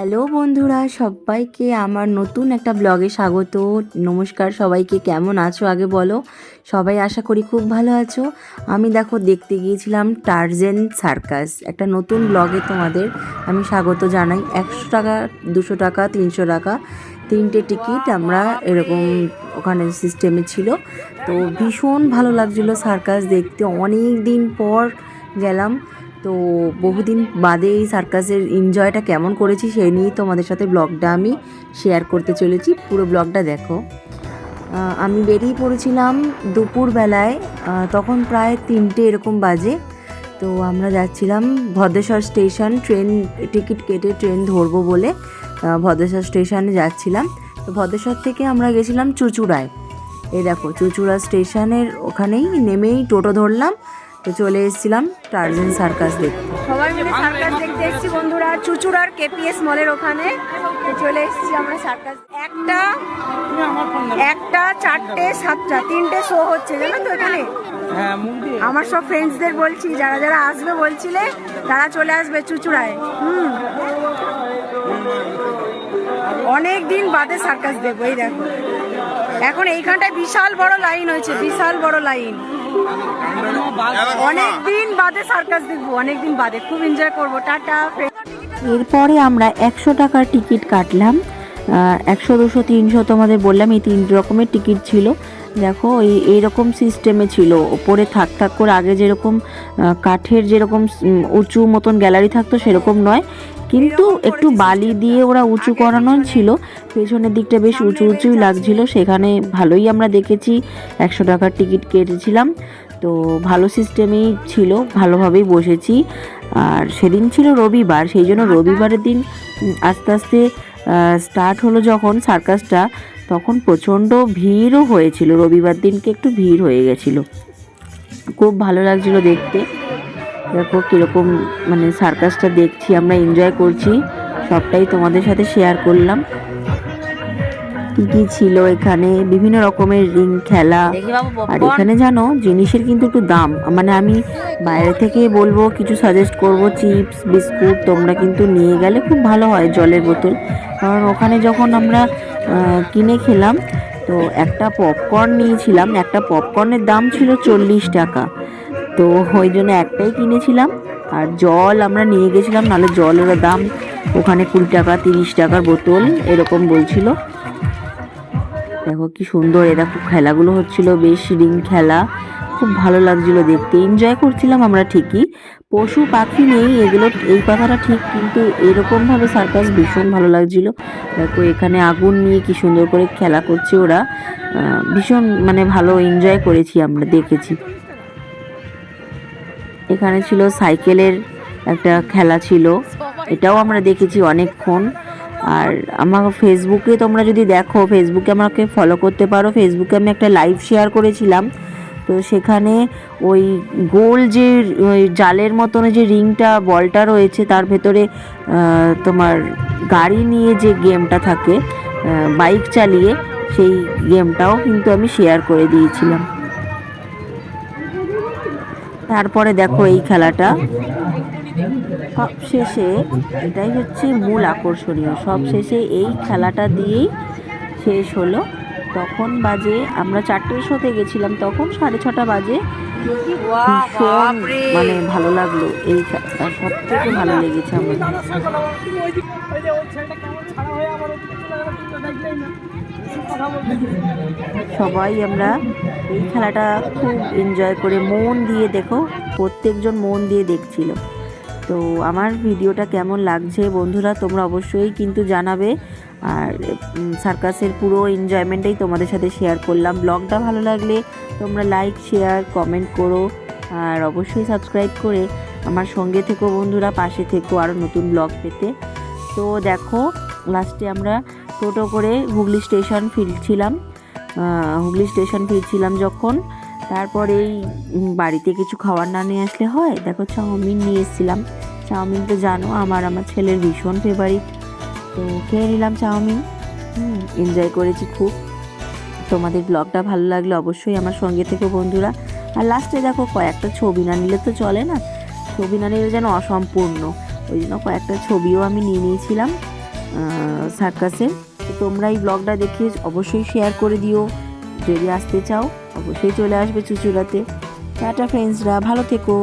Hello বন্ধুরা, সবাইকে আমার নতুন একটা ব্লগে স্বাগত। নমস্কার সবাইকে, কেমন আছো আগে বলো। সবাই আশা করি খুব ভালো আছো। আমি দেখো দেখতে গিয়েছিলাম টারজান সার্কাস। একটা নতুন ব্লগে তোমাদের আমি স্বাগত জানাই। 100 টাকা, 200 টাকা, 300 টাকা 3টে টিকিট আমরা এরকম ওখানে সিস্টেমে ছিল। তো ভীষণ ভালো লাগছিলো সার্কাস দেখতে। অনেক দিন পর গেলাম, তো বহুদিন বাদে এই সার্কাসের এনজয়টা কেমন করেছি সেই নিয়েই তোমাদের সাথে ব্লগটা আমি শেয়ার করতে চলেছি। পুরো ব্লগটা দেখো। আমি বেরিয়ে পড়েছিলাম দুপুরবেলায়, তখন প্রায় 3টে এরকম বাজে। তো আমরা যাচ্ছিলাম ভদ্রেশ্বর স্টেশন, ট্রেন টিকিট কেটে ট্রেন ধরবো বলে ভদ্রেশ্বর স্টেশনে যাচ্ছিলাম। তো ভদ্রেশ্বর থেকে আমরা গেছিলাম চুঁচুড়ায়। এই দেখো চুঁচুড়া স্টেশনের ওখানেই নেমেই টোটো ধরলাম, তো চলে এসেছিলাম টারজান সার্কাস দেখতে। সবাই মিলে সার্কাস দেখতে এসেছি বন্ধুরা, চুঁচুড়ার কেপিএস মলের ওখানে চলে এসেছি আমরা সার্কাস। একটা 4টে 7টা 3টে শো হচ্ছে জানো তো এখানে। আমার সব ফ্রেন্ডসদের বলছি, যারা যারা আসবে বলছিলে তারা চলে আসবে চুঁচুড়ায়। অনেক দিন বাদে সার্কাস দেখবো। এই দেখো এখন এইখানটায় বিশাল বড় লাইন হয়েছে, বিশাল বড় লাইন। অনেক দিন বাদে সার্কাস দেখবো, অনেক দিন বাদে, খুব এনজয় করবো। টাটা। এরপরে আমরা 100 টাকার টিকিট কাটলাম। 100, 200, 300 তোমাদের বললাম, এই 3 রকমের টিকিট ছিল। দেখো এইরকম সিস্টেমে ছিল, ওপরে থাক থাক করে আগে যেরকম কাঠের যেরকম উঁচু মতন গ্যালারি থাকতো সেরকম নয়, কিন্তু একটু বালি দিয়ে ওরা উঁচু করানো ছিল। পেছনের দিকটা বেশ উঁচু উঁচুই লাগছিল। সেখানে ভালোই আমরা দেখেছি। 100 টাকার টিকিট কেটেছিলাম, তো ভালো সিস্টেমেই ছিল, ভালোভাবেই বসেছি। আর সেদিন ছিল রবিবার, সেই জন্য রবিবারের দিন আস্তে আস্তে স্টার্ট হলো যখন সার্কাসটা, তখন প্রচণ্ড ভিড়ও হয়েছিল। রবিবার দিনকে একটু ভিড় হয়ে গেছিলো, খুব ভালো লাগছিল দেখতে। দেখো কীরকম মানে সার্কাসটা দেখছি আমরা, এনজয় করছি, সবটাই তোমাদের সাথে শেয়ার করলাম। কী ছিল এখানে, বিভিন্ন রকমের রিং খেলা। আর এখানে জানো জিনিসের কিন্তু একটু দাম, মানে আমি বাইরে থেকে বলবো, কিছু সাজেস্ট করব, চিপস বিস্কুট তোমরা কিন্তু নিয়ে গেলে খুব ভালো হয়, জলের বোতল। কারণ ওখানে যখন আমরা কিনে খেলাম, তো একটা পপকর্ন নিয়েছিলাম, একটা পপকর্নের দাম ছিল 40 টাকা। তো ওই জন্য একটাই কিনেছিলাম। আর জল আমরা নিয়ে গেছিলাম, নাহলে জলের দাম ওখানে 20 টাকা 30 টাকার বোতল এরকম বলছিল। দেখো কি সুন্দর, এরকম খেলাগুলো হচ্ছিল, বেশ রিং খেলা, খুব ভালো লাগছিল দেখতে, এনজয় করছিলাম আমরা ঠিকই। পশু পাখি নেই এগুলো, এই কথাটা ঠিক, কিন্তু এরকমভাবে সার্কাস ভীষণ ভালো লাগছিল। দেখো এখানে আগুন নিয়ে কি সুন্দর করে খেলা করছে ওরা, ভীষণ মানে ভালো এনজয় করেছি আমরা, দেখেছি। এখানে ছিল সাইকেলের একটা খেলা ছিল, এটাও আমরা দেখেছি অনেকক্ষণ। আর আমার ফেসবুকে তোমরা যদি দেখো, ফেসবুকে আমাকে ফলো করতে পারো। ফেসবুকে আমি একটা লাইভ শেয়ার করেছিলাম, তো সেখানে ওই গোল যে ওই জালের মতন যে রিংটা বলটা রয়েছে, তার ভেতরে তোমার গাড়ি নিয়ে যে গেমটা থাকে, বাইক চালিয়ে, সেই গেমটাও কিন্তু আমি শেয়ার করে দিয়েছিলাম। তারপরে দেখো এই খেলাটা সব শেষে, এটাই হচ্ছে মূল আকর্ষণীয়, সব শেষে এই খেলাটা দিয়েই শেষ হলো। তখন বাজে, আমরা 4টের শোতে গেছিলাম, তখন 6:30 বাজে। ভীষণ মানে ভালো লাগলো, এই খেলাটা সব থেকে ভালো লেগেছে আমার। সবাই আমরা এই খেলাটা খুব এনজয় করে মন দিয়ে, দেখো প্রত্যেকজন মন দিয়ে দেখছিল। তো আমার ভিডিওটা কেমন লাগছে বন্ধুরা তোমরা অবশ্যই কিন্তু জানাবে। আর সার্কাসের পুরো এনজয়মেন্টটাই তোমাদের সাথে শেয়ার করলাম। ব্লগটা ভালো লাগলে তোমরা লাইক, শেয়ার, কমেন্ট করো, আর অবশ্যই সাবস্ক্রাইব করে আমার সঙ্গে থেকো বন্ধুরা, পাশে থেকো আরও নতুন ব্লগ পেতে। তো দেখো লাস্টে আমরা টোটো করে হুগলি স্টেশন ফিরছিলাম যখন, তারপরেই বাড়িতে কিছু খাবার না নিয়ে আসলে হয়। দেখো চাউমিন নিয়ে এসেছিলাম। চাউমিন তো জানো আমার ছেলের ভীষণ ফেভারিট, তো খেয়ে নিলাম চাউমিন। এনজয় করেছি খুব। তোমাদের ব্লগটা ভালো লাগলে অবশ্যই আমার সঙ্গে থেকো বন্ধুরা। আর লাস্টে দেখো কয়েকটা ছবি না নিলে তো চলে না, ছবি না নিলে যেন অসম্পূর্ণ, ওই জন্য কয়েকটা ছবিও আমি নিয়ে নিয়েছিলাম। সার্কাসের। তো তোমরা এই ব্লগটা দেখে অবশ্যই শেয়ার করে দিও, যদি আসতে চাও অবশ্যই চলে আসবে চুঁচুড়াতে। টাটা ফ্রেন্ডসরা, ভালো থেকো।